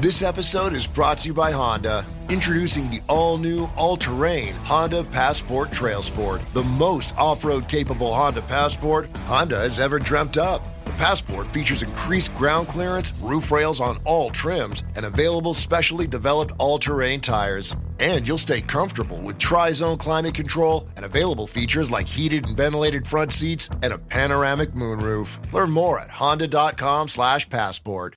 This episode is brought to you by Honda. Introducing the all-new, all-terrain Honda Passport Trail Sport, the most off-road capable Honda Passport Honda has ever dreamt up. The Passport features increased ground clearance, roof rails on all trims, and available specially developed all-terrain tires. And you'll stay comfortable with tri-zone climate control and available features like heated and ventilated front seats and a panoramic moonroof. Learn more at honda.com/passport.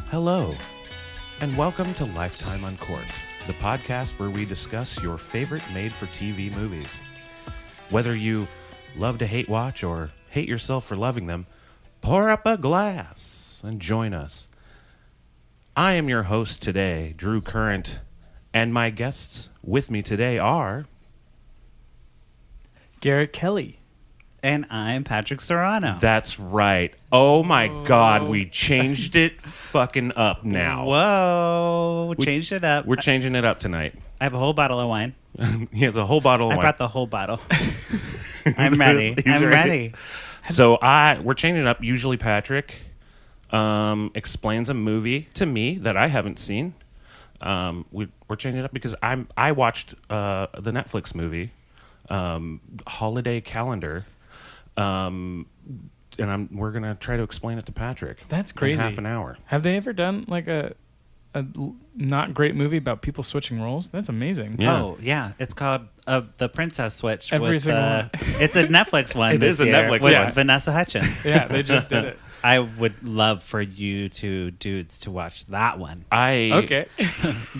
Hello, and welcome to Lifetime Uncorked, the podcast where we discuss your favorite made-for-TV movies. Whether you love to hate watch or hate yourself for loving them, pour up a glass and join us. I am your host today, Drew Current, and my guests with me today are... Garrett Kelly. And I'm Patrick Serrano. That's right. Oh my God, we changed it fucking up now. Whoa, changed it up. We're changing it up tonight. I have a whole bottle of wine. He has a whole bottle of wine. I brought the whole bottle. I'm ready. I'm ready. So we're changing it up. Usually Patrick explains a movie to me that I haven't seen. We're changing it up because I watched the Netflix movie, Holiday Calendar. And we're gonna try to explain it to Patrick. That's crazy. In half an hour. Have they ever done like a not great movie about people switching roles? That's amazing. Yeah. Oh yeah, it's called The Princess Switch. Every single one. It's a Netflix one. It is a Netflix with one. Vanessa Hudgens. Yeah, they just did it. I would love for you two dudes to watch that one. Okay.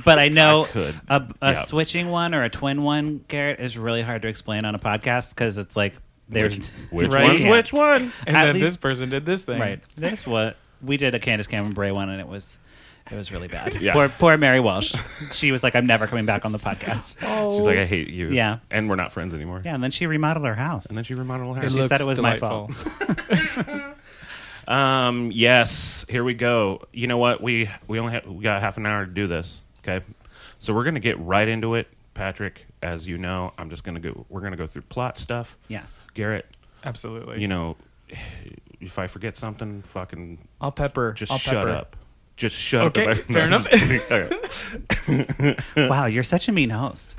But I know I could. A switching one or a twin one, Garrett, is really hard to explain on a podcast because it's like there's Which Right. one's Yeah. which one? And At then least- this person did this thing. right. That's what we did, a Candace Cameron Bure one, and it was really bad. Yeah. Poor Mary Walsh. She was like, "I'm never coming back on the podcast." She's like, I hate you. Yeah. And we're not friends anymore. Yeah, and then she remodeled her house. And then she remodeled her It house. She looks said it was my delightful. fault. Yes, here we go. You know what? We got half an hour to do this. Okay. So we're gonna get right into it. Patrick, as you know, we're gonna go through plot stuff. Yes. Garrett, Absolutely. you know, if I forget something, fucking I'll pepper. just I'll shut pepper. up. Just shut Okay, up. fair I'm enough. just kidding. Okay. Wow, you're such a mean host.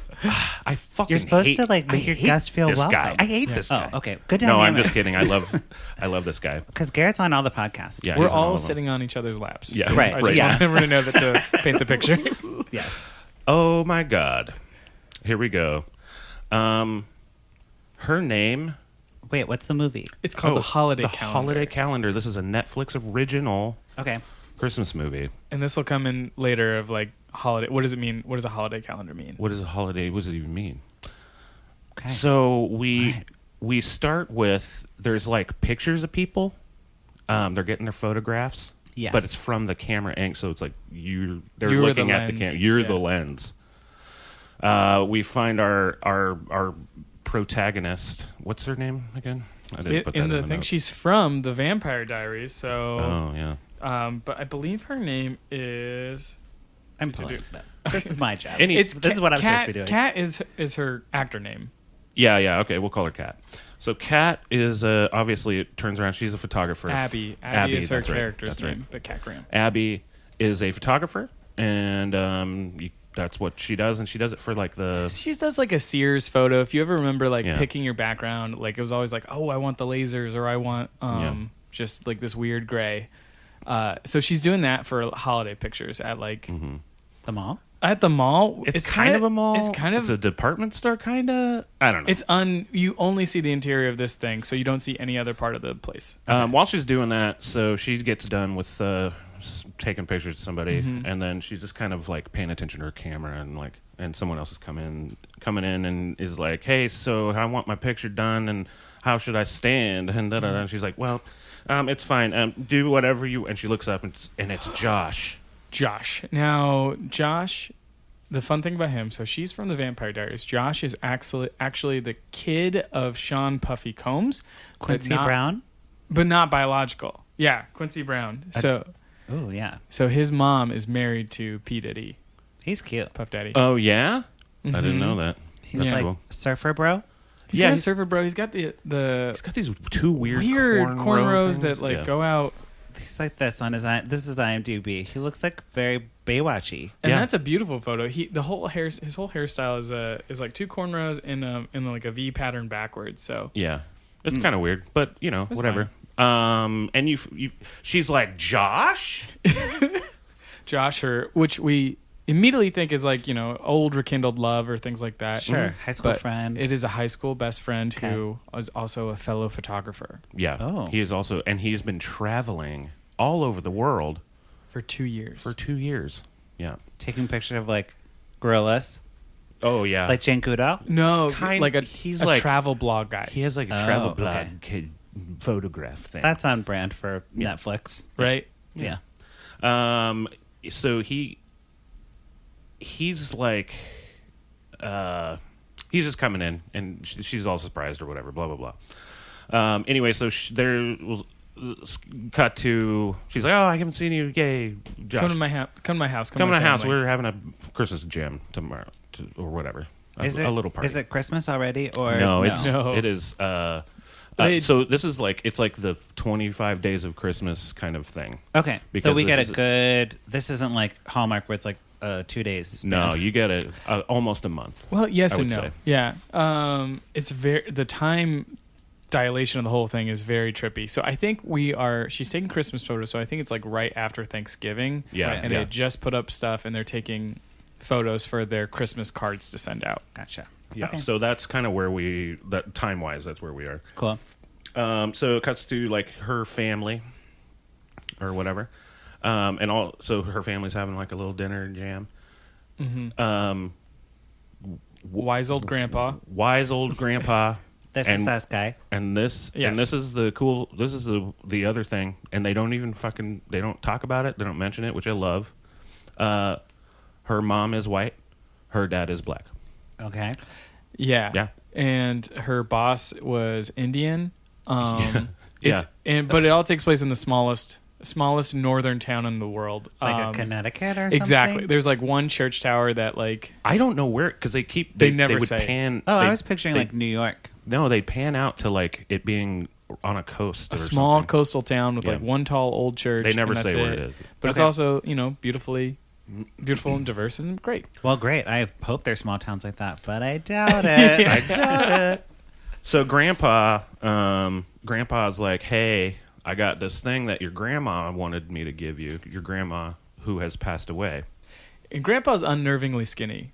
I fucking You're supposed hate, to, like, make I your hate guests feel this welcome. guy. I hate this guy. Oh, okay. Good No, I'm dynamic. just kidding. I love this guy. Because Garrett's on all the podcasts. Yeah, We're he's on all all of them. sitting on each other's laps. Yeah, Right, I just yeah. want everyone to know that to paint the picture. Yes. Oh my God. Here we go. Her name. Wait, what's the movie? It's called The Holiday Calendar. Holiday Calendar. This is a Netflix original Okay. Christmas movie. And this will come in later of like holiday. What does it mean? What does a holiday calendar mean? What is a holiday? What does it even mean? Okay. So we start with, there's like pictures of people. They're getting their photographs. Yes. But it's from the camera angle, so it's like they're You're looking the at the lens. camera. You're Yeah. the lens. We find our protagonist. What's her name again? I didn't put that In in the the thing, notes. she's from the Vampire Diaries. So, Oh yeah. but I believe her name is. I'm pulling it up. This is my job. Any- This is what I'm supposed to be doing. Kat is her actor name. Yeah. Okay, we'll call her Kat. So Kat is obviously, it turns around, she's a photographer. Abby is her that's right, character's that's right. name, but Kat Graham. Abby is a photographer, and that's what she does, and she does it for like the. She does like a Sears photo. If you ever remember, like Yeah. picking your background, like it was always like, oh, I want the lasers, or I want just like this weird gray. So she's doing that for holiday pictures at like The mall? at the mall. It's kind of a mall. It's kind of a department store, kind of. I don't know. It's you only see the interior of this thing, so you don't see any other part of the place. While she's doing that, so she gets done with taking pictures of somebody, and then she's just kind of like paying attention to her camera, and someone else is coming in and is like, hey, so I want my picture done, and how should I stand? And da da da. And she's like, well, it's fine. Do whatever you. And she looks up and it's Josh. Now, Josh, the fun thing about him, so she's from the Vampire Diaries. Josh is actually the kid of Sean Puffy Combs. but Quincy not- Brown? but not biological. Yeah, Quincy Brown. So Oh yeah, so his mom is married to P Diddy, he's cute. Puff Daddy. Oh yeah, I didn't know that. He's Yeah. like cool. surfer bro. He's got a surfer, bro. He's got the He's got these two weird cornrows that things. go out. He's like this on his. This is IMDb. He looks like very Baywatchy. And Yeah. that's a beautiful photo. His whole hairstyle is like two cornrows in like a V pattern backwards. So Yeah, it's kind of weird, but That's whatever. And you, she's like Josh. Josh, which we immediately think is like old rekindled love or things like that. Sure, high school But friend. It is a high school best friend who is also a fellow photographer Yeah. Oh. He is also, and he's been traveling all over the world for 2 years. for 2 years. Yeah. Taking pictures of like gorillas, Oh yeah. like Jane Goodall. No, Kind- like he's a like- travel blog guy, he has like a Oh, travel okay. blog photograph thing. That's on brand for Netflix. right? Yeah. So he's like, he's just coming in, and she's all surprised or whatever. Blah blah blah. Anyway, so there was cut to. She's like, "Oh, I haven't seen you. Yay, Josh. Come to my house. Come to my house. Come to my house. family." We're having a Christmas jam tomorrow, or whatever. Is it a little party? Is it Christmas already or No, No. it is. They- So this is like it's like the 25 days of Christmas kind of thing. Okay, so Because we this get a is- good. This isn't like Hallmark where it's like 2 days. No, you get almost a month. Well, yes I and would no. say. Yeah. It's the time dilation of the whole thing is very trippy. So I think she's taking Christmas photos. So I think it's like right after Thanksgiving. Yeah, And yeah. they just put up stuff and they're taking photos for their Christmas cards to send out. Gotcha. Yeah, Okay. so that's kind of where that time wise, that's where we are. Cool. So it cuts to like her family or whatever, and so her family's having like a little dinner jam. Wise old grandpa. Wise old grandpa. This and, is us guy. and this Yes. and this is the other thing, and they don't even they don't talk about it. They don't mention it, which I love. Her mom is white. Her dad is black. Okay. Yeah. Yeah. And her boss was Indian. Yeah. But it all takes place in the smallest northern town in the world. Like a Connecticut or something? Exactly. There's like one church tower that like I don't know where because they keep They never would say. pan. Oh, they- I was picturing they- like New York. No, they pan out to like it being on a coast. a or small something. coastal town with Yeah. like one tall old church. They never and that's say where it is. But it's Okay. also, beautiful and diverse and great. Well, great. I hope there's small towns like that, but I doubt it. I doubt it. So Grandpa's like, hey, I got this thing that your grandma wanted me to give you. Your grandma who has passed away. And Grandpa's unnervingly skinny.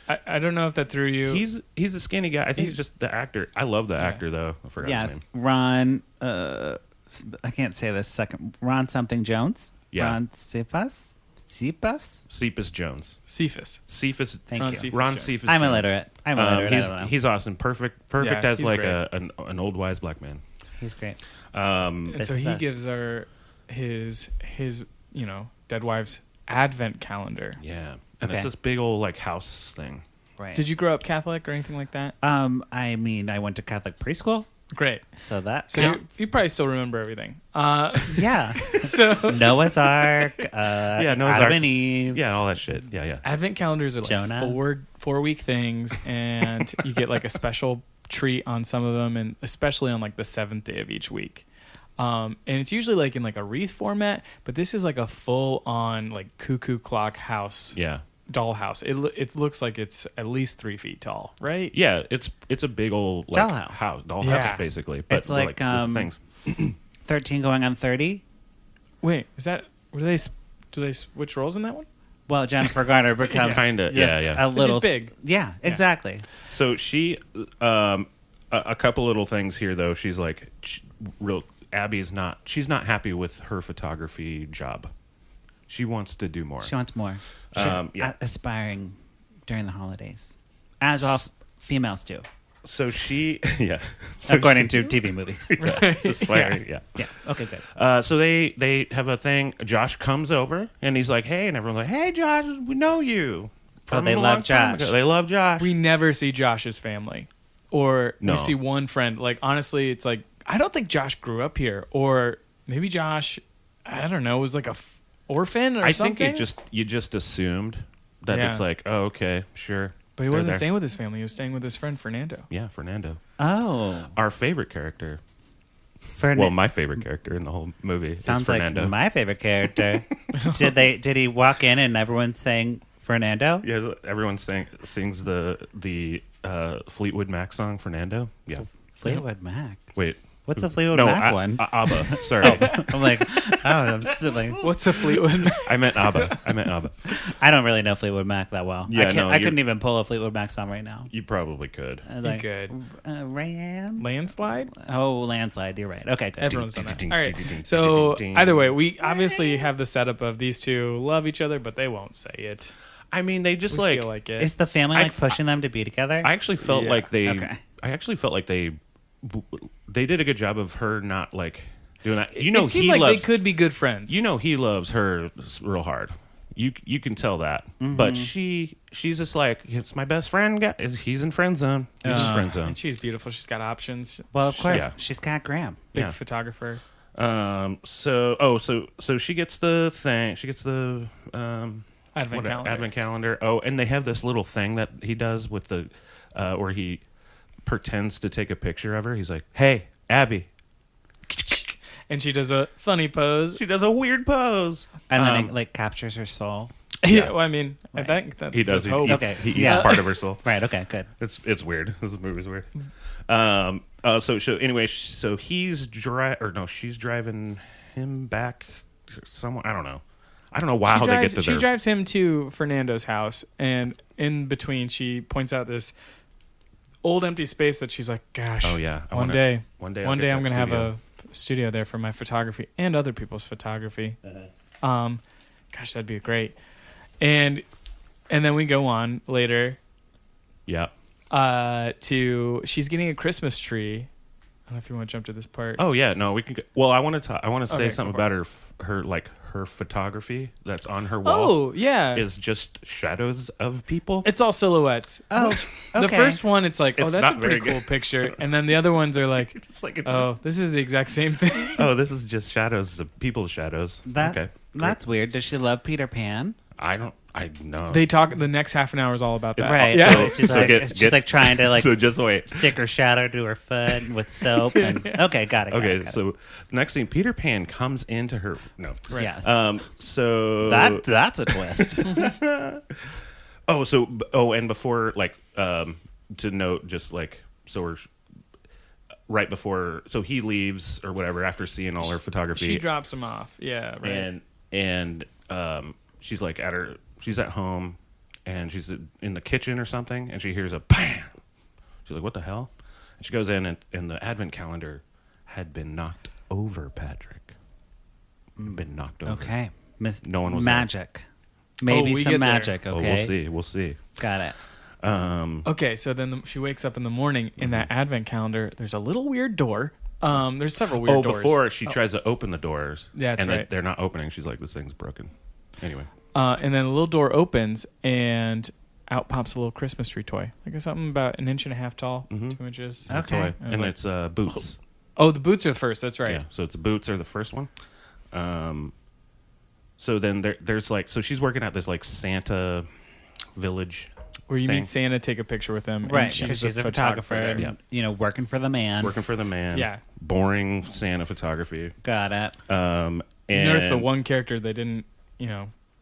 I don't know if that threw you. He's a skinny guy. I think he's just the actor. I love the actor though. I forgot Yes, his name. Ron. I can't say this second. Ron something Jones. Yeah. Ron Cephas. Cephas Jones. Cephas. Cephas. Thank Ron you. Cephas Ron Jones. Cephas. I'm Jones. illiterate. I don't know. He's awesome. Perfect Yeah, as he's like great. an old wise black man. He's great. And This so is he us. gives her his dead wife's advent calendar. Yeah, and Okay. it's this big old like house thing. Right. Did you grow up Catholic or anything like that? I mean, I went to Catholic preschool, Great. so that So counts. you probably still remember everything. Yeah. So Noah's Ark. Noah's Adam Ark. and Eve. Yeah, all that shit. Yeah. advent calendars are like Jonah. 4-week things, and you get like a special treat on some of them, and especially on like the 7th day of each week. And it's usually like in like a wreath format, but this is like a full on like cuckoo clock house Yeah. dollhouse. It looks like it's at least 3 feet tall, right? Yeah, it's a big old like, Dollhouse. dollhouse Yeah. basically. But It's like, with things. 13 going on 30. Wait, is that do they switch roles in that one? Well, Jennifer Garner becomes Kinda, yeah. a It's little just big. Yeah, exactly. So she, a couple little things here though. She's like, she's not happy with her photography job. She wants to do more. She wants more. She's Yeah. aspiring during the holidays, as all females do, So she, yeah. So according to TV movies. aspiring, yeah. Yeah. Okay. Good. So they have a thing. Josh comes over and he's like, "Hey," and everyone's like, "Hey, Josh, we know you." Oh, From they a love long time Josh. ago." They love Josh. We never see Josh's family, or No. we see one friend. Like honestly, it's like I don't think Josh grew up here, or maybe Josh, I don't know, was like a orphan or something. I think you just assumed that it's like, oh, okay, sure. But he wasn't staying with his family. He was staying with his friend Fernando. Yeah, Fernando. Oh. Our favorite character. Well, my favorite character in the whole movie sounds is Fernando. like my favorite character. Did he walk in and everyone sang Fernando? Yeah, everyone sings the Fleetwood Mac song, Fernando. Yeah. Fleetwood Mac. Wait. What's a Fleetwood Mac one? ABBA. Sorry. I'm like, I'm still like, what's a Fleetwood Mac? I meant ABBA. I don't really know Fleetwood Mac that well. Yeah, I couldn't even pull a Fleetwood Mac song right now. You probably could. You could. Rayanne? Landslide? Oh, Landslide. You're right. Okay, good. Everyone's done that. All right. So either way, we obviously have the setup of these two love each other, but they won't say it. I mean, they just We feel like it. Is the family pushing them to be together? I actually felt like they. Okay. I actually felt like they did a good job of her not like doing that. It seemed like they could be good friends. He loves her real hard. You can tell that. But she's just like, it's my best friend. He's in friend zone. He's in friend zone. And she's beautiful. She's got options. Well, of course. Yeah. She's got Graham. Big photographer. So she gets the thing. She gets the advent calendar. Oh, and they have this little thing that he does with the where he pretends to take a picture of her. He's like, "Hey, Abby." And she does a funny pose. She does a weird pose. And then it like captures her soul. Yeah, well, I mean, I think that's he does. He hope. eats, he eats part of her soul. Right, okay, good. It's weird. This movie's weird. So she's driving him back somewhere. I don't know how they get to She there. drives him to Fernando's house, and in between, she points out this old empty space that she's like, "Gosh, oh yeah, one day I'm going to have a studio there for my photography and other people's photography." Gosh, that'd be great. And then we go on later. Yeah. To she's getting a Christmas tree. I don't know if you want to jump to this part. Oh yeah, no, we can. Well, I want to say something go about her photography that's on her wall. Oh yeah, is just shadows of people. it's all silhouettes. Oh, okay. The first one, it's like, It's that's not a pretty very cool good. picture, and then the other ones are like, It's like this is the exact same thing. oh, this is just shadows of people's shadows. Okay, That's weird. Does she love Peter Pan? I know. They talk. The next half an hour is all about that. Right. Yeah. So she's like trying to like So just wait. stick her shadow to her foot with soap. And, okay, got it. Okay, so next thing, Peter Pan comes into her. No. Right. Yes. So That's a twist. and before to note, just like so we're right before, so he leaves or whatever after seeing all her photography. She drops him off. Yeah. Right. And she's like she's at home and she's in the kitchen or something, and she hears a bam. She's like, what the hell? And she goes in, and the advent calendar had been knocked over, Patrick. Been knocked over. Okay. No one was magic. Maybe we some get there. magic. Oh, Okay. we'll see. Got it. Okay, so then she wakes up in the morning. In that advent calendar, there's a little weird door. There's several weird doors. Before she tries to open the doors. Yeah, that's and right. they're not opening. She's like, this thing's broken. Anyway. And then a little door opens, and out pops a little Christmas tree toy. Like something about 1.5 inches tall, 2 inches. Okay. Toy. And it's boots. Oh, the boots are first. That's right. Yeah, so it's boots are the first one. So then there's so she's working at this Santa village Where you thing. meet Santa, take a picture with him. Right. And She's a photographer. there. And, working for the man. Working for the man. Yeah. Boring Santa photography. Got it. And You notice the one character they didn't,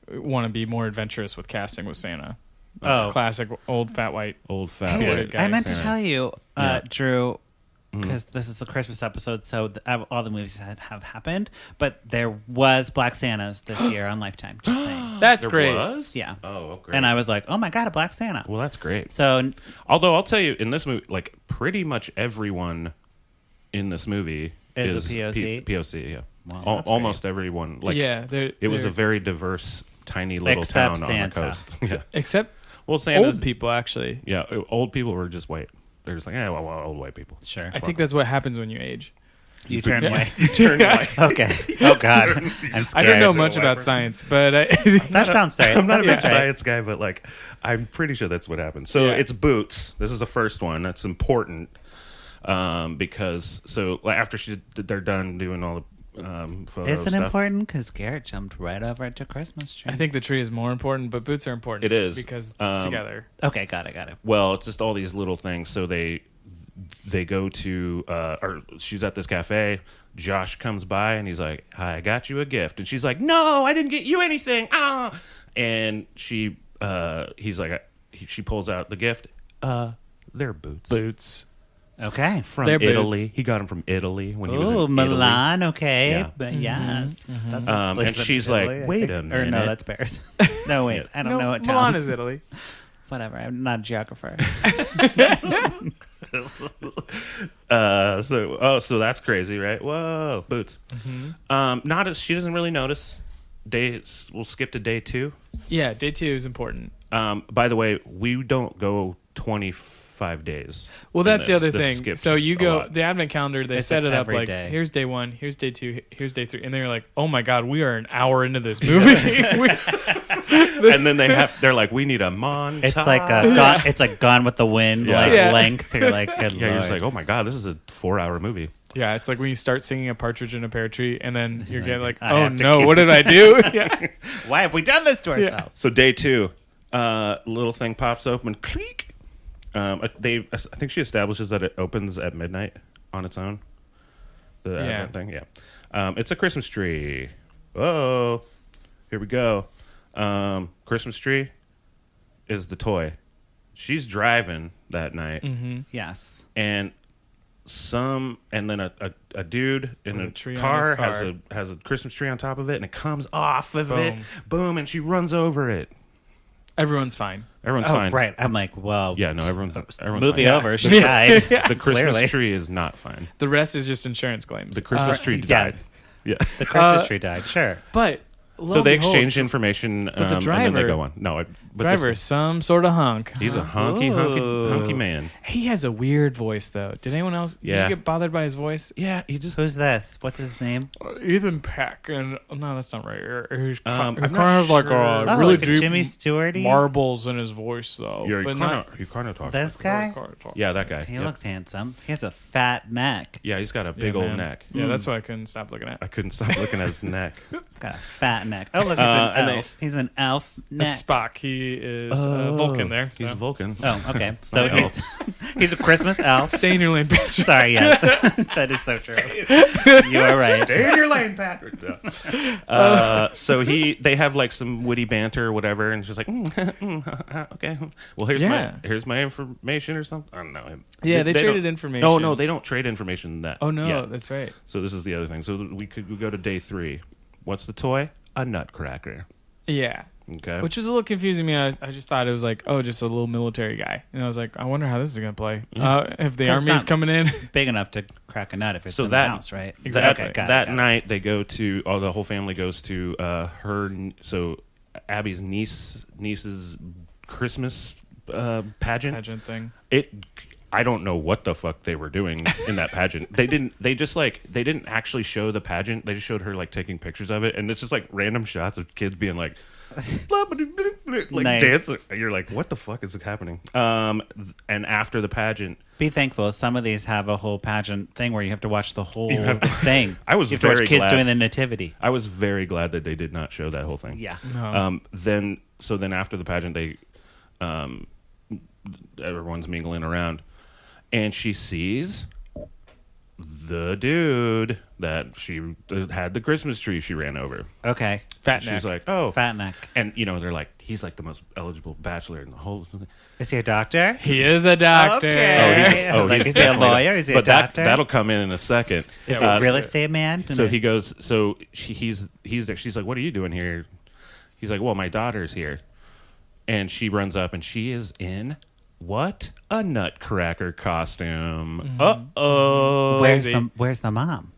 want to be more adventurous with casting was Santa. Oh. Classic old fat white. old fat Hey, white guy. I meant to Santa. tell you, Yeah. Drew, because this is a Christmas episode, so all the movies have happened, but there was Black Santas this year on Lifetime. Just saying. That's There great. was? Yeah. Oh, great. And I was like, oh my God, a Black Santa. Well, that's great. So, Although I'll tell you, in this movie, pretty much everyone in this movie Is a POC? POC, yeah. Wow, that's almost everyone. Yeah, it was a very diverse, tiny little Except town Santa. on the coast. Yeah. Except Well, Santa's, old people, actually. Yeah, old people were just white. They're just like, well, old white people. sure. I think that's what happens when you age. You turn white. Turn white. Okay. Oh, God. I'm scared. I don't know to much a about white science, but That sounds right. I'm not a big That's right. science guy, but I'm pretty sure that's what happened. So Yeah. it's boots. This is the first one. That's important. because so like, after they're done doing all the photo Is it stuff. important? Because Garrett jumped right over to Christmas tree. I think the tree is more important, but boots are important. It is. because together. Okay, got it. Well, it's just all these little things. So they go to or she's at this cafe. Josh comes by and he's like, "Hi, I got you a gift," and she's like, "No, I didn't get you anything." And she she pulls out the gift. They're boots. Boots. Okay. From They're Italy. boots. He got them from Italy when he was Oh, in Milan. Okay, Yeah. but yes, that's And place in she's Italy, like, I "Wait think. a Or minute." no, that's Paris. No, wait, I don't know what Milan towns. is Italy. Whatever. I'm not a geographer. So that's crazy, right? Whoa, boots. She doesn't really notice. We'll skip to day 2. Yeah, day 2 is important. By the way, we don't go 25 days. Well, in that's the this. other This thing. skips So you a go lot. the advent calendar. They It's set like it up every like day. here's day 1, here's day 2, here's day 3, and they're like, "Oh my God, we are an hour into this movie." And then they're like, "We need a montage." It's like it's like Gone with the Wind, Yeah. like Yeah. length. You're like, good yeah, you're just Lord. like, "Oh my god, this is a 4-hour movie." Yeah, it's like when you start singing A Partridge in a Pear Tree, and then you're getting like, I "Oh have to no, keep- what did I do?" Yeah. Why have we done this to ourselves? So day 2, little thing pops open, click. I think she establishes that it opens at midnight on its own. The Advent thing, yeah. It's a Christmas tree. Oh, here we go. Christmas tree is the toy. She's driving that night, Yes. and then a dude in With a a tree on car, his car. has a Christmas tree on top of it, and it comes off of it, Boom. boom, and she runs over it. Everyone's fine. Everyone's Oh, fine. right. I'm like, well, Yeah, no, everyone's movie fine. over. She died. The Christmas Clearly. tree is not fine. The rest is just insurance claims. The Christmas tree yes. died. Yeah. The Christmas tree died. Sure. But lo So and they behold, exchange information, the and then driver- they go on. No, but driver this- is some sort of hunk. he's a hunky man. He has a weird voice, though. Did anyone else? Did Yeah. you get bothered by his voice? Yeah, he just. Who's this? What's his name? Ethan Peck, and no, that's not right. He's I'm kind not of like sure. a Oh, really like a deep Jimmy Stewart. marbles in his voice, though. You're but kind of talking. This guy? Yeah, that guy. He Yep. looks handsome. He has a fat neck. Yeah, he's got a big old neck. Yeah, that's why I couldn't stop looking at. I couldn't stop looking at his neck. He's got a fat neck. Oh, look, it's and an they- elf. He's an elf neck. That's Spock. He is Vulcan there. He's so. a Vulcan. Oh, okay. So An elf. he's a Christmas elf. Stay in your lane, bitch. Sorry, yes. That is so true. You are right. Stay in your lane, Patrick. So they have like some witty banter or whatever, and she's like, okay. Well, here's my information or something. I don't know. Yeah, they traded don't- information. No, they don't trade information that. Oh no, yet. that's right. So this is the other thing. So we go to day 3. What's the toy? A nutcracker. Yeah. Okay. Which was a little confusing me. I just thought it was like, oh, just a little military guy. And I was like, I wonder how this is going to play. If the 'Cause army's not- coming in. Big enough to crack a nut if it's So in that- the house, right? Exactly. Okay, got it, that got it. night they go to the whole family goes to so Abby's niece's Christmas pageant. thing. I don't know what the fuck they were doing in that pageant. They didn't actually show the pageant. They just showed her like taking pictures of it, and it's just like random shots of kids being like blah, blah, blah, blah, like Nice. dancing. And you're like, what the fuck is happening? And after the pageant, Be thankful. Some of these have a whole pageant thing where you have to watch the whole have to- thing. I was you have to watch very kids glad. doing the nativity. I was very glad that they did not show that whole thing. Yeah. No. Then after the pageant, they everyone's mingling around, and she sees the dude that she had the Christmas tree she ran over. Okay. Fat She's neck. like, oh, Fat neck. and they're like, he's like the most eligible bachelor in the whole. Is he a doctor? He is a doctor. Okay. Like, is he a definitely lawyer? Is he a but doctor? that'll come in a second. Is he a real estate man? So he goes. So he's there. She's like, "What are you doing here?" He's like, "Well, my daughter's here," and she runs up, and she is in what? A nutcracker costume. Uh-oh. Where's the mom?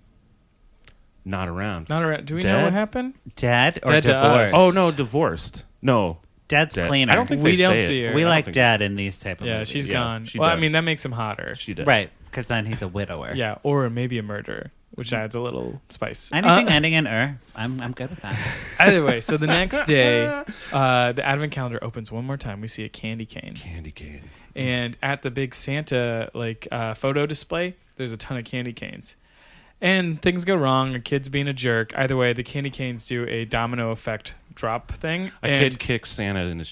Not around. Not around. Do we Dead? know what happened? Dead or Dead to divorced? us. Oh no, divorced. No, Dad's dead. cleaner. I don't think We they don't say see it. her. we I don't like think- dad in these type of Yeah, movies. she's Yeah, gone. she Well, I died. mean, that makes him hotter. She did. Right, because then he's a widower. Yeah, or maybe a murderer, which adds a little spice. Anything ending in I'm good with that. Either way, so the next day, the advent calendar opens one more time. We see a candy cane. Candy cane. And at the big Santa photo display, there's a ton of candy canes. And things go wrong. A kid's being a jerk. Either way, the candy canes do a domino effect drop thing. A kid kicks Santa in his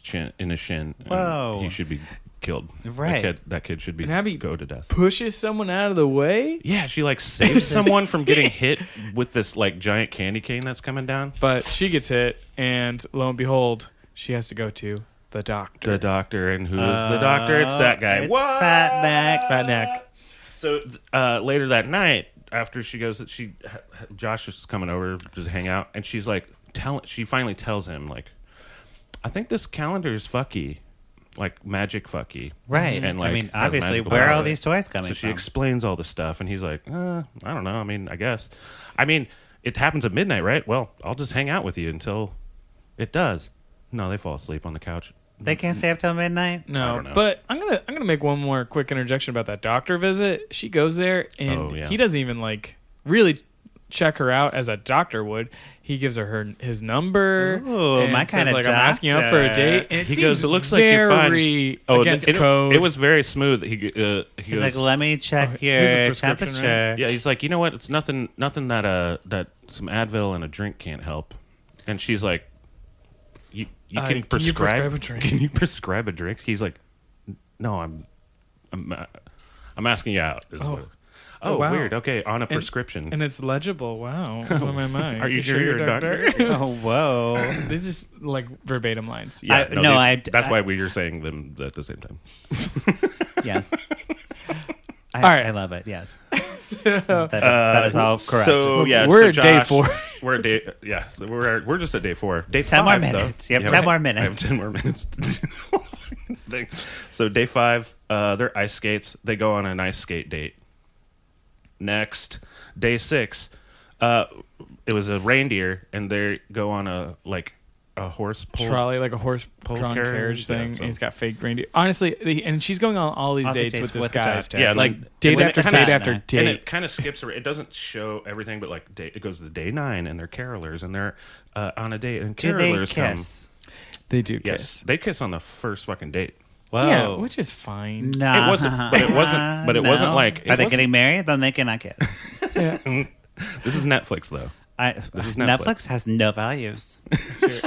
shin. Whoa. He should be killed. Right. That kid should be And Abby go to death. pushes someone out of the way. Yeah, she like saves someone from getting hit with this like giant candy cane that's coming down. But she gets hit, and lo and behold, she has to go to the doctor. The doctor, and who is the doctor? It's that guy. It's What? Fat neck. Fat neck. So later that night, after she goes, Josh is coming over to just hang out, and she's like, she finally tells him like, I think this calendar is fucky, like magic fucky, Right. And like, I mean, has obviously, magical where are all powers. these toys coming So she from? explains all the stuff, and he's like, I don't know. I mean, I guess. I mean, it happens at midnight, right? Well, I'll just hang out with you until it does. No, they fall asleep on the couch. They can't stay up till midnight? I No, don't know. but I'm gonna make one more quick interjection about that doctor visit. She goes there, and Oh, yeah. he doesn't even like really check her out as a doctor would. He gives her his number. Ooh, and my says, kinda like, I'm asking you out for a doctor. date. And it He seems goes, it looks like you're fine. very Oh, against it, code. It was very smooth. He He's goes, like, let me check here's a your prescription, temperature. yeah, he's like, you know what? It's nothing that some Advil and a drink can't help. And she's like, you can can you prescribe prescribe a drink? Can you prescribe a drink? He's like, no, I'm asking you out. Oh, wow. Weird. Okay, on a prescription. and it's legible. Wow. What am I? Are you sure you're a doctor? Oh, whoa. This is like verbatim lines. Yeah, that's I- why we are saying them at the same time. Yes. All right. I love it. Yes. that is all correct. So yeah, We're so at day Josh- 4. We're at day. Yeah, so we're just at day 4. Day 10 5, more though. minutes. You have 10 more minutes. I have 10 more minutes. So day 5, they're ice skates. They go on an ice skate date. Next, day 6, it was a reindeer, and they go on a horse pull. Trolley, like a horse Pull drawn carriage, carriage thing, yeah, so- and he's got fake reindeer. Honestly, and she's going on all these All the dates dates with this with the guy. doctor. Yeah, like and date then after it kinda- date after And date. it kind of skips. It doesn't show everything, but like it goes to day 9, and they're carolers, and they're on a date, and Do they carolers come. kiss? They do Yes, kiss. they kiss on the first fucking date. Whoa. Yeah, which is fine. No. It wasn't, but it wasn't. But it wasn't No. like. Are they getting married? Then they cannot kiss. This is Netflix, though. This is Netflix. Netflix has no values.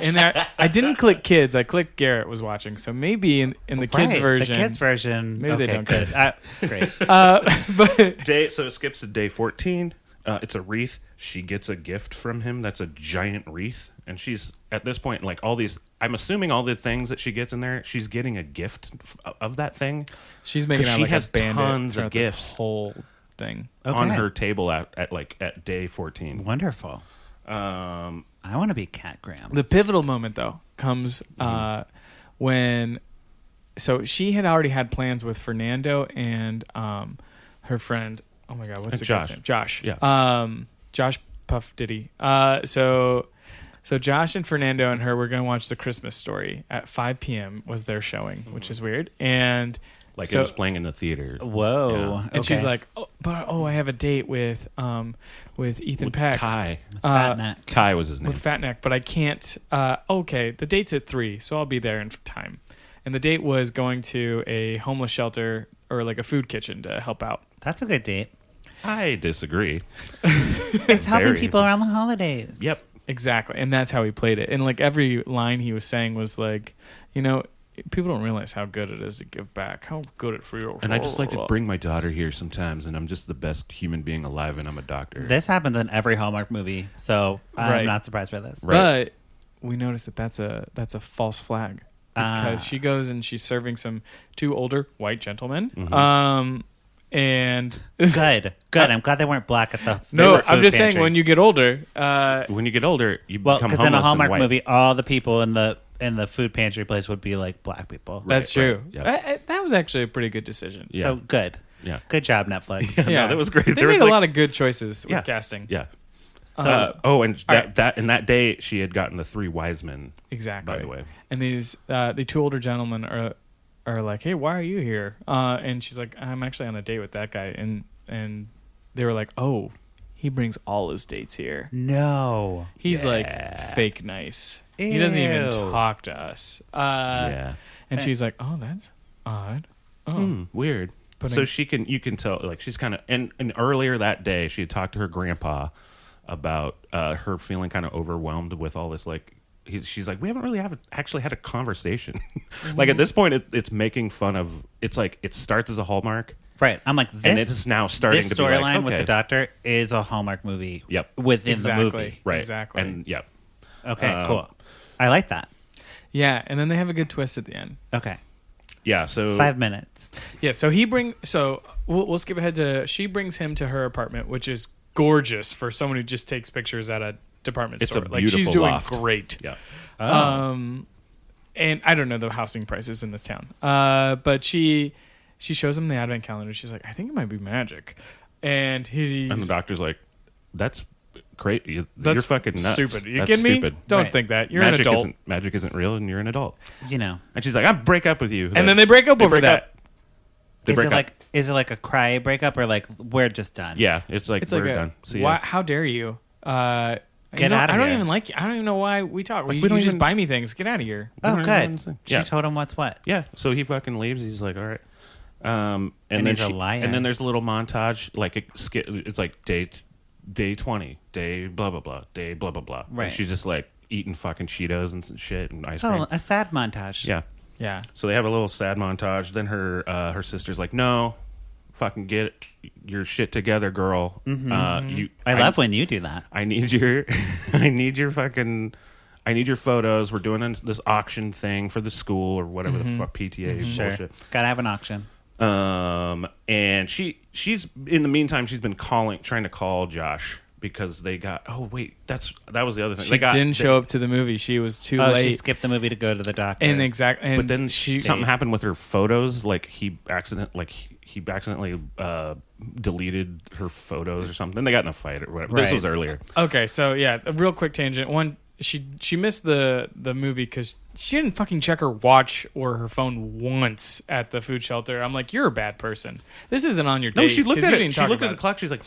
And I didn't click kids. I clicked Garrett was watching. So maybe in the kids Right, version. The kids version. Maybe they don't good. kiss. Great. But So it skips to day 14. It's a wreath. She gets a gift from him. That's a giant wreath, and she's at this point like all these. I'm assuming all the things that she gets in there, she's getting a gift of that thing. she's making 'Cause out she like has a bandit tons of throughout this gifts. whole thing. On Okay. her table at day 14. Wonderful. I want to be Cat Graham. The pivotal moment, though, comes when. So she had already had plans with Fernando and her friend. Oh my God, what's the guy's Josh. name? Josh. Yeah. Josh Puff Diddy. So Josh and Fernando and her were going to watch The Christmas Story at 5 p.m. was their showing, which is weird. And Like so, it was playing in the theater. Whoa. Yeah. and she's Okay. like, I have a date with Ethan Peck. Ty. Fat neck. Ty was his name. With Fatneck, but I can't. Okay, the date's at 3, so I'll be there in time. And the date was going to a homeless shelter or like a food kitchen to help out. That's a good date. I disagree. It's helping Very. people around the holidays. Yep. Exactly, and that's how he played it. And like every line he was saying was like, people don't realize how good it is to give back. How good it feels. And I just like to bring my daughter here sometimes, and I'm just the best human being alive, and I'm a doctor. This happens in every Hallmark movie, so Right. I'm not surprised by this. But we noticed that's a false flag because Ah. she goes and she's serving some 2 older white gentlemen. Mm-hmm. And Good. I'm glad they weren't black at the. no, the I'm food just saying pantry. when you get older, When you get older, you Well, become because homeless in a Hallmark and white. movie, all the people in the food pantry place would be like black people. that's right, true. yeah. That was actually a pretty good decision. Yeah. So good. Yeah. Good job, Netflix. No, that was great. They There made was a like- lot of good choices with Yeah. casting. Yeah. So And that day she had gotten the 3 wise men. Exactly. By the way. And these the 2 older gentlemen are like, "Hey, why are you here?" And she's like, "I'm actually on a date with that guy." And they were like, "Oh, he brings all his dates here. no. He's like fake nice. He doesn't even Ew. talk to us." Yeah. And she's like, "Oh, that's odd. Oh, Weird. so you can tell, like, she's kind of, and earlier that day she had talked to her grandpa about her feeling kind of overwhelmed with all this, like, she's like, we haven't really actually had a conversation. Like, at this point it's making fun of, it's like it starts as a Hallmark, right? I'm like, and it is now starting this to be like, storyline with okay. the doctor is a Hallmark movie. Yep. Within the movie, right? Exactly. And yep. Okay, cool. I like that. Yeah, and then they have a good twist at the end. Okay, Yeah. So 5 minutes. Yeah, so we'll skip ahead to, she brings him to her apartment, which is gorgeous for someone who just takes pictures at a department It's store. a Like, she's beautiful doing loft. great. yeah. And I don't know the housing prices in this town. But she shows him the advent calendar. She's like, I think it might be magic. And And the doctor's like, that's crazy. You're That's fucking nuts. stupid. Are you That's kidding me? stupid. Don't Right. think that. You're magic an adult. Magic isn't real, and you're an adult. You know, And she's like, I break up with you. And then they break up over break that. up. They break up. is it like a cry breakup or like we're just done? Yeah, it's like It's we're like done. See why, ya. how dare you? Get out of I don't here. even like you. I don't even know why we talk. Like, you we don't just even- buy me things. Get out of here. Oh, don't good. understand. She Yeah. told him what's what. Yeah, so he fucking leaves. He's like, all right. And then he's a liar. And then there's a little montage, like it's like day 20, day blah blah blah, day blah blah blah. Right. And she's just like eating fucking Cheetos and some shit and ice cream. Oh, a sad montage. Yeah. Yeah. So they have a little sad montage. Then her sister's like, no, fucking get your shit together, girl. I love when you do that. I need your I need your photos. We're doing this auction thing for the school or whatever the fuck PTA bullshit. Gotta have an auction. And she's in the meantime she's been trying to call Josh because they got that was the other thing. She didn't show up to the movie. She was too Oh, late. she skipped the movie to go to the doctor. And but then she something happened with her photos. Like he accidentally deleted her photos or something. They got in a fight or whatever. This Right. was earlier. Okay, so yeah, a real quick tangent. One, she missed the movie because she didn't fucking check her watch or her phone once at the food shelter. I'm like, you're a bad person. This isn't on your date. No, she looked 'cause at you it. didn't She talk looked at about the clock. She's like,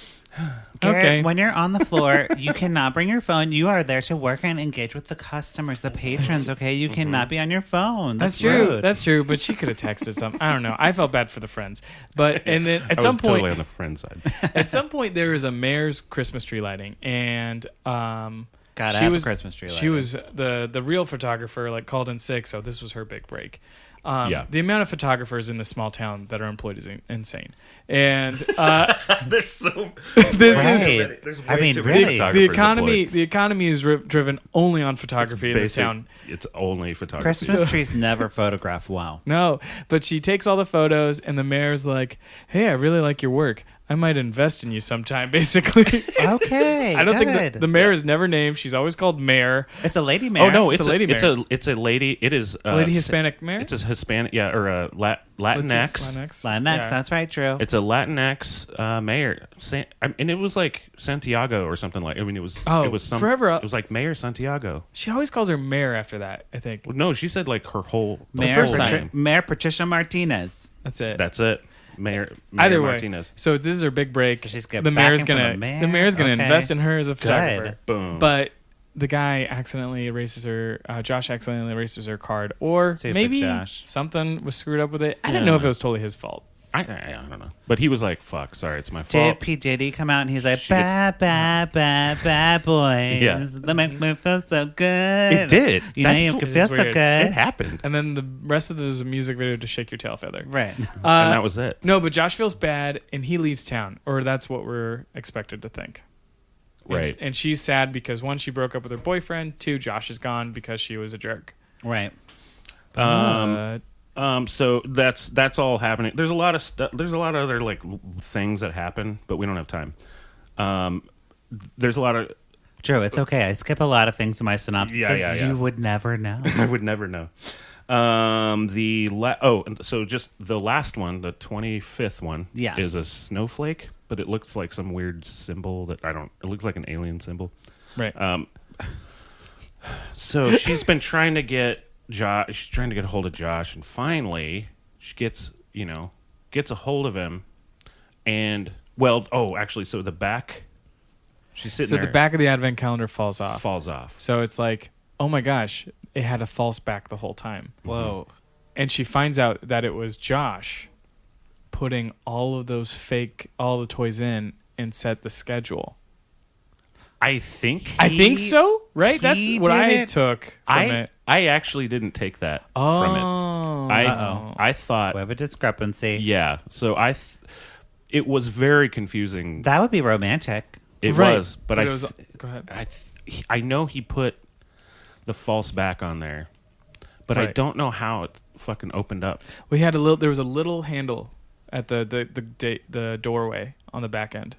Garrett, Okay. when you're on the floor, you cannot bring your phone. You are there to work and engage with the customers, the patrons, okay? You cannot be on your phone. That's That's true. rude. That's true. But she could have texted something. I don't know. I felt bad for the friends. But and then at I some was totally point, on the friend side. at some point, there was a mayor's Christmas tree lighting, and Gotta she have was a Christmas tree She lighting. was the real photographer, like called in sick, so this was her big break. Yeah. The amount of photographers in this small town that are employed is insane, and There's so this Right. is I mean, really? the economy. The economy is driven only on photography in this basic. town. It's only photography. Christmas trees never photograph well. No, but she takes all the photos, and the mayor's like, "Hey, I really like your work. I might invest in you sometime." Basically, Okay, I don't good. think the mayor is never named. She's always called mayor. It's a lady mayor. Oh no, It's a lady it's mayor. it's a lady. It is Lady Hispanic mayor. It's a Hispanic, yeah, or a Latinx. Latinx. Latinx, Yeah. that's right, Drew. It's a Latinx mayor, and it was like Santiago or something like. I mean, it was. Oh, it was some. forever. It was like Mayor Santiago. She always calls her mayor after that. I think Well, no, she said like her whole Mayor, first whole time. name. Mayor Patricia Martinez. that's it. That's it. Mayor Either way, Martinez. so this is her big break. So she's getting the mayor's backing from gonna the mayor? the mayor's gonna Okay. invest in her as a photographer. Boom. But the guy accidentally erases her. Josh accidentally erases her card, or Stupid maybe Josh. something was screwed up with it. I didn't know if it was totally his fault. I don't know, but he was like, "Fuck, sorry, it's my Did fault." P. Diddy come out and he's like, She gets- bad boys. Yeah. They make me feel so good. It did. You know, That's- you can it feel is so weird. It good. happened, And then the rest of it is a music video to "Shake Your Tail Feather." Right. and that was it. No, but Josh feels bad and he leaves town, or that's what we're expected to think. And- Right. And she's sad because one, she broke up with her boyfriend. Two, Josh is gone because she was a jerk. Right. So that's all happening. There's a lot of stuff. There's a lot of other like things that happen, but we don't have time. There's a lot of. Drew, it's okay. I skip a lot of things in my synopsis. Yeah. You would never know. I would never know. So just the last one, the 25th one, Yes. is a snowflake, but it looks like some weird symbol that I don't. It looks like an alien symbol. Right. So she's been trying to get Josh. She's trying to get a hold of Josh, and finally she gets a hold of him. And actually, so the back. She's sitting So there. the back of the advent calendar falls off. falls off. So it's like, oh my gosh, it had a false back the whole time. Whoa. And she finds out that it was Josh putting all the toys in and set the schedule. I think I think so, right? That's he what did I it. took from it. I actually didn't take that from it. I thought, We have a discrepancy. yeah. So it was very confusing. That would be romantic. It Right. was, but But it was- go ahead. I know he put the false back on there, but I Right. don't know how it fucking opened up. There was a little handle at the doorway on the back end.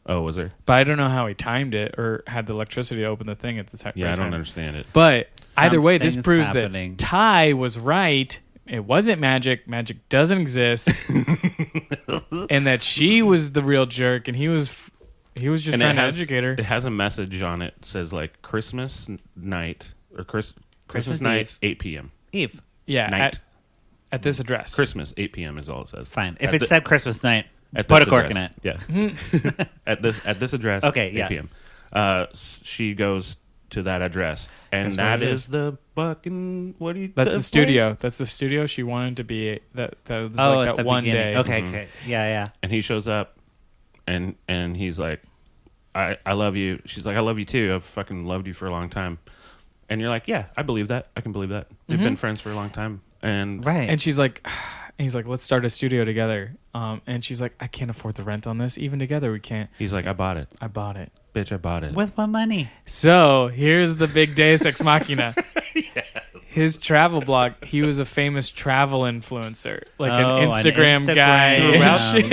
Oh, was there? But I don't know how he timed it or had the electricity to open the thing at the time. Yeah, I don't understand it. But either way, this Something's proves happening. that Ty was right. It wasn't magic. Magic doesn't exist, and that she was the real jerk, and he was just And trying it to has- educate her. It has a message on it. It says like Christmas night or Christmas night, Eve. 8 p.m. Eve. Yeah, Night. at this address. Christmas 8 p.m. is all it says. Fine. If At it the- said Christmas night, At put a this cork in it. address. Yeah. at this address. Okay, 8 yes. p.m. She goes to that address, and Guess where that it is is? the fucking That's the place? studio. That's the studio she wanted to be. That was Oh, like at that the one beginning. day. Okay, okay. Yeah. And he shows up, and he's like, I love you. She's like, I love you too. I've fucking loved you for a long time. And you're like, yeah, I believe that. I can believe that. We've been friends for a long time. And Right. And she's like, and he's like, let's start a studio together. And she's like, I can't afford the rent on this. Even together, we can't. he's like, I bought it. I bought it. Bitch, I bought it. With what money? So here's the big Deus Ex Machina. His travel blog. He was a famous travel influencer, like Oh, an Instagram guy. Instagram.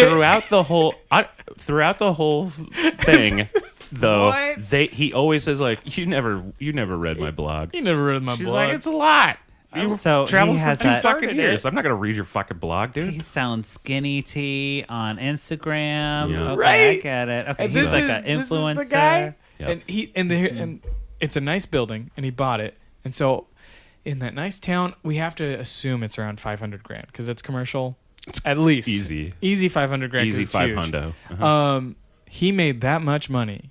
throughout the whole thing, though, What? he always says like, you never read my blog. He never read my She's blog. like, it's a lot. You So traveled he for has 2 that- fucking years. I'm not gonna read your fucking blog, dude. He's selling skinny tea on Instagram. Yeah. Okay, Right? I get it. Okay, And he's this like is- an this is the influencer. guy. Yep. And and it's a nice building, and he bought it. And so, in that nice town, we have to assume it's around $500,000 because it's commercial. At least easy 500,000. 'cause Easy it's 500. huge. He made that much money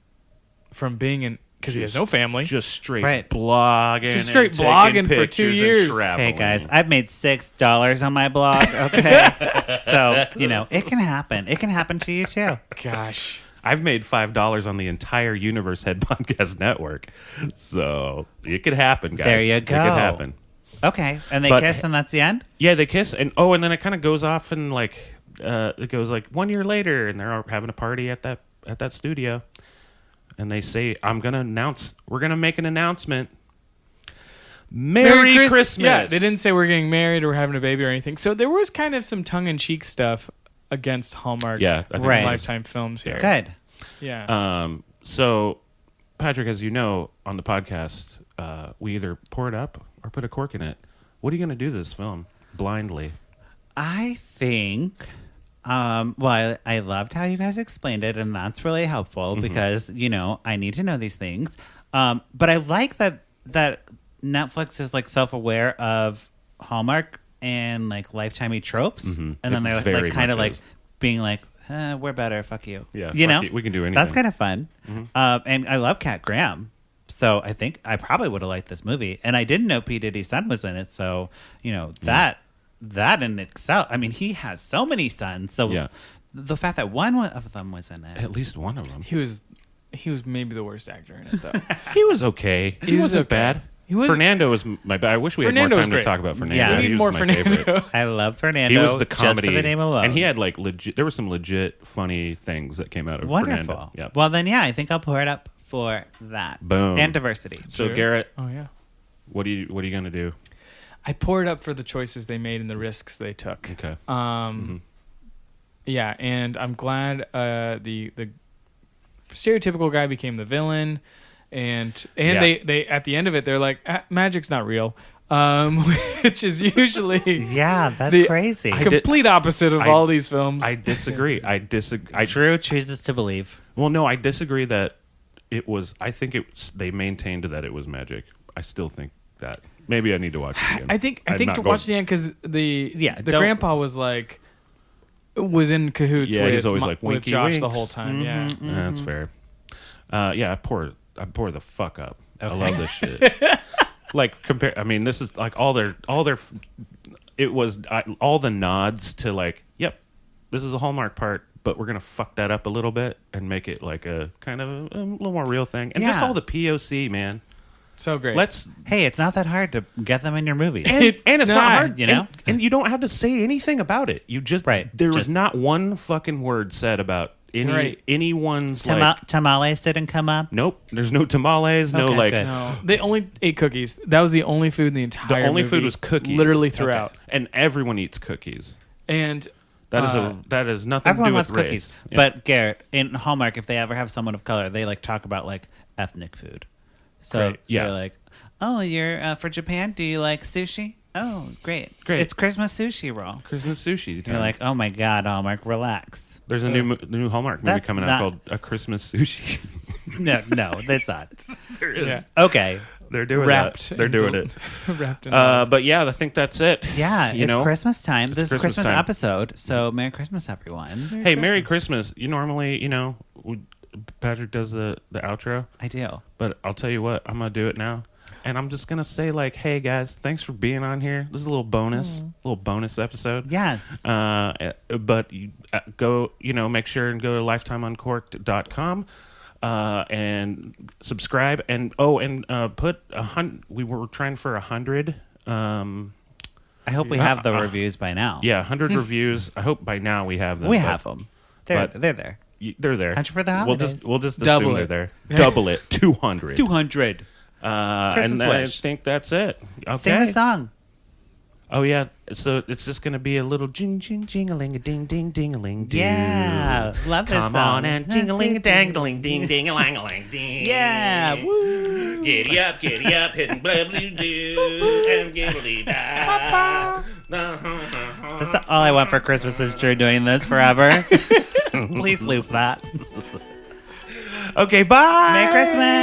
from being in because he has no family. Just straight Right. blogging. Just straight and taking blogging for 2 pictures and years. traveling. Hey guys, I've made $6 on my blog. Okay, so it can happen. It can happen to you too. Gosh, I've made $5 on the entire Universe Head Podcast Network, so it could happen, guys. There you It go. could happen. Okay, and they But- kiss, and that's the end. Yeah, they kiss, and then it kind of goes off, and like it goes like 1 year later, and they're having a party at that studio, and they say, we're gonna make an announcement. Merry Christmas. Yeah, they didn't say we're getting married or having a baby or anything. So there was kind of some tongue-in-cheek stuff against Hallmark. Yeah, I think Right. it was. Lifetime films here. Good. Yeah. So, Patrick, as you know, on the podcast, we either pour it up or put a cork in it. What are you going to do to this film blindly? I think. Well, I loved how you guys explained it, and that's really helpful because I need to know these things. But I like that Netflix is like self-aware of Hallmark and like lifetimey tropes, and then It they're very like kind of much like is. being like, we're better, fuck you. Yeah, you know, fuck you. We can do anything. That's kind of fun. And I love Kat Graham. So I think I probably would have liked this movie. And I didn't know P. Diddy's son was in it. So, that in itself, I mean, he has so many sons. So Yeah. the fact that one of them was in it. At least one of them. he was maybe the worst actor in it though. He was okay. He was wasn't okay. bad. He was- Fernando was my bad. I wish we had Fernando more was time to great. talk about Fernando. Yeah. We He need was more my Fernando. favorite. I love Fernando. He was the comedy. Just for the name alone. And he had like legit, there were some legit funny things that came out of Wonderful. Fernando. Yeah. Well, then, yeah, I think I'll pour it up for that. Boom. And diversity. So Sure. Garrett, Oh yeah. what are you going to do? I poured up for the choices they made and the risks they took. Okay. Yeah, and I'm glad the stereotypical guy became the villain, and Yeah. they at the end of it they're like magic's not real, which is usually Yeah, that's the crazy. complete opposite of I- all these films. I disagree. I disagree. Drew chooses to believe. Well, no, I disagree that it was. I think they maintained that it was magic. I still think that. Maybe I need to watch it again. I think I'm to not watch going- the end because the don't- grandpa was in cahoots Yeah, with, he's always like, with winky Josh the winks. whole time. Yeah. That's fair. Yeah, I pour the fuck up. I Okay. love this shit. Like compare. I mean, this is like all their. It was all the nods to like, yep, a Hallmark part, but we're gonna fuck that up a little bit and make it like a kind of a little more real thing, and just Yeah. all the POC, man. So great. Hey, it's not that hard to get them in your movies. And it's not hard, you know? and you don't have to say anything about it. You just there was Just- not one fucking word said about anyone's like. Tamales didn't come up. Nope, there's no tamales. No Okay, like. good. No, they only ate cookies. That was the only food in the entire. The only movie, food was cookies, literally Okay. throughout. and everyone eats cookies. And That is nothing Everyone to do loves with race. cookies. Yeah. But Garrett, in Hallmark, if they ever have someone of color, they like talk about like ethnic food. So Great, yeah. they're like, "Oh, you're for Japan? Do you like sushi? Oh, great. Great. It's Christmas sushi roll." Christmas sushi. You're like, "Oh my God, Hallmark, relax." there's a new Hallmark movie That's coming out not- called A Christmas Sushi. No, that's not. There is. Yeah. Okay. They're doing wrapped. that. They're doing it. Wrapped in. But yeah, I think that's it. Yeah, You it's know? Christmas time. It's This is Christmas Christmas time. episode. So Merry Christmas, everyone. Hey, Merry Christmas. You normally, Patrick does the outro, I do. but I'll tell you what, I'm gonna do it now. And I'm just gonna say like, hey guys, thanks for being on here. This is a little bonus episode. Yes. But you go, make sure and go to lifetimeuncorked.com and subscribe and put we were trying for 100. I hope we have the reviews by now. Yeah, 100 reviews. I hope by now we have them. We but have them. They're there. They're there. 100 for the We'll holidays. just Double assume it. they're there. Double it. 200. 200. And I wish. think that's it. Okay. Sing the song. Oh yeah. So it's just gonna be a little jing jing jingling a ding ding ding ding. Yeah. Love this Come song. on and jingling a dangling ding ding a lang a lang ding. Yeah. Woo. Giddy up, hitting blah blue doo and giddly da. That's all I want for Christmas is Drew doing this forever. Please loop that. Okay, bye. Merry Christmas.